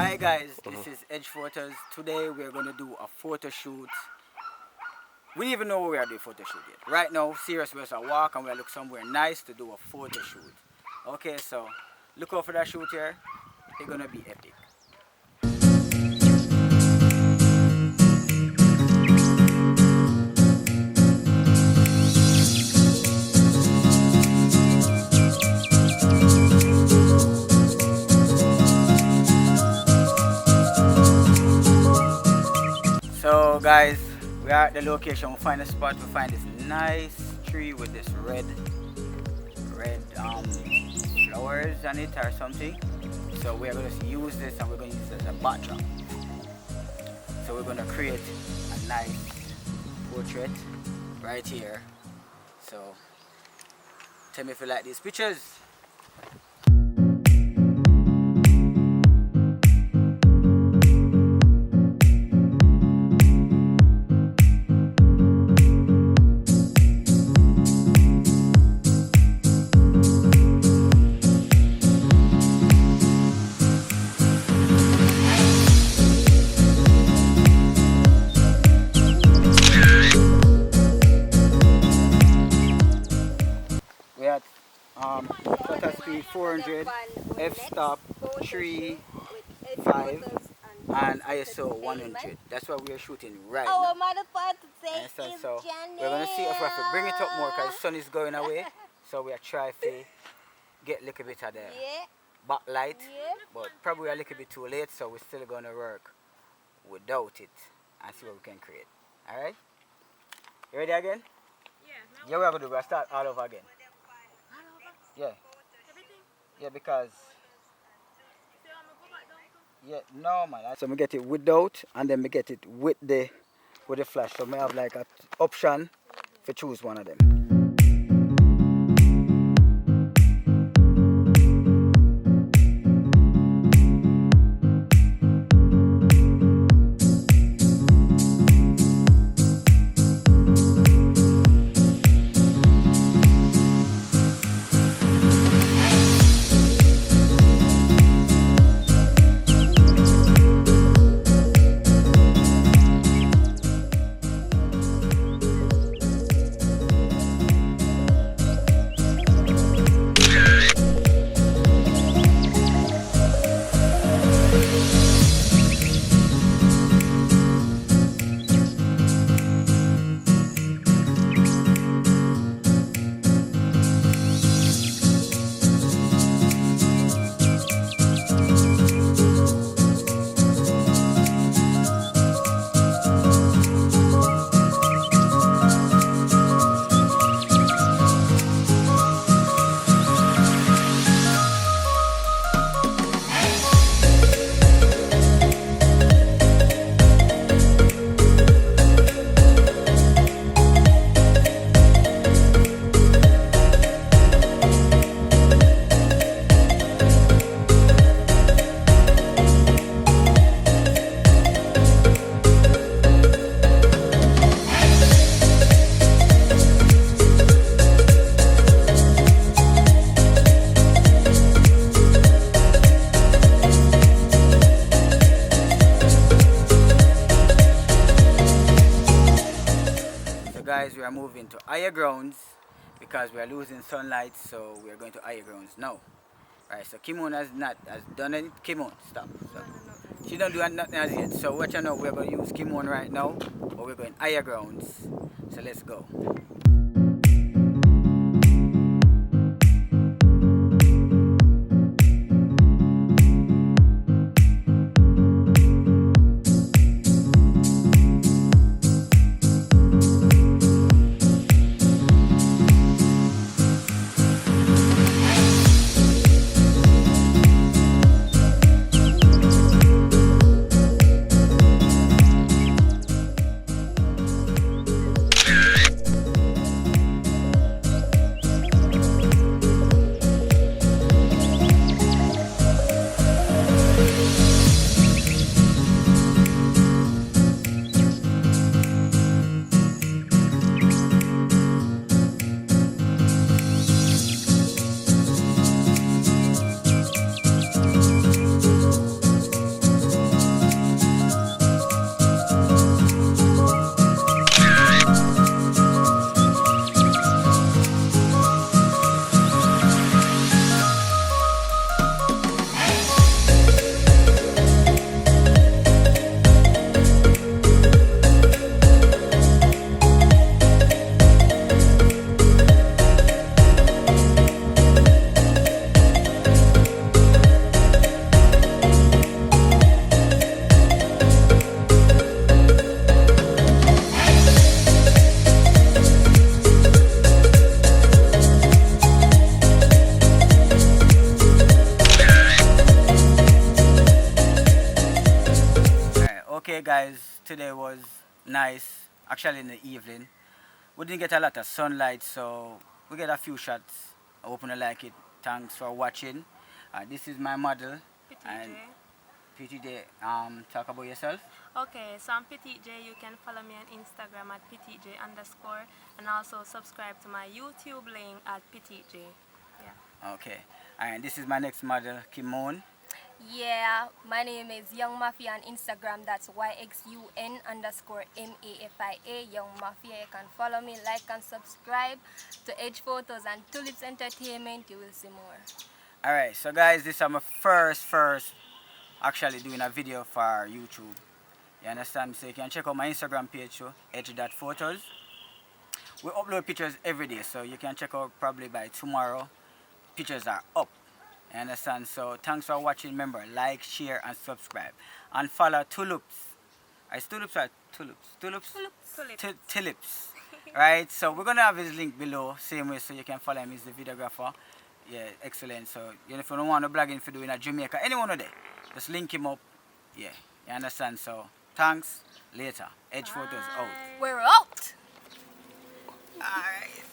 Hi guys, this is Edge Photos. Today we're going to do a photo shoot. We don't even know where we are doing photo shoot yet. Right now, serious, we're just a walk and we're look somewhere nice to do a photo shoot. Okay, so look out for that shoot here. It's gonna be epic. So guys, we are at the location. We find a spot. We find this nice tree with this red flowers on it or something. So we are going to use this and we're going to use it as a backdrop. So we're going to create a nice portrait right here. So tell me if you like these pictures. We at shutter speed 400, f-stop 3, 5, and ISO 100. That's what we are shooting right now. Understand? So we're gonna see if we have to bring it up more because the sun is going away. So we are trying to get a little bit of the backlight, but probably a little bit too late. So we're still gonna work without it and see what we can create. All right? You ready again? Yeah, we're gonna do. We're gonna start all over again. Yeah. Yeah, because. Yeah, no man. So we get it without, and then we get it with the flash. So we have like an option to choose one of them. Guys, we are moving to higher grounds because we are losing sunlight, so we are going to higher grounds now. Right, so Kimon has done it. Kimon, stop. She don't do nothing as yet. So what you know, we're going to use Kimon right now, but we're going higher grounds. So let's go. Okay, guys, today was nice. Actually, in the evening, we didn't get a lot of sunlight, so we get a few shots. I hope you like it. Thanks for watching. This is my model. And PTJ. PTJ, talk about yourself. Okay, so I'm PTJ. You can follow me on Instagram at PTJ underscore and also subscribe to my YouTube link at PTJ. Yeah. Okay. And this is my next model, Kimon. Yeah, my name is Young Mafia on Instagram. That's YXUN underscore MAFIA. Young Mafia. You can follow me, like, and subscribe to Edge Photos and Tulips Entertainment. You will see more. Alright, so guys, this is my first actually doing a video for YouTube. You understand? So you can check out my Instagram page too, edge.photos. We upload pictures every day, so you can check out probably by tomorrow. Pictures are up. You understand? So thanks for watching. Remember, like, share, and subscribe. And follow Tulips. Is Tulips or Tulips? Tulips? Tulips. Right? So we're going to have his link below, same way, so you can follow him. He's the videographer. Yeah, excellent. So you know, if you don't want to blog in for doing a Jamaica, anyone of there, just link him up. Yeah, you understand? So thanks. Later. Edge Photos out. We're out! Alright.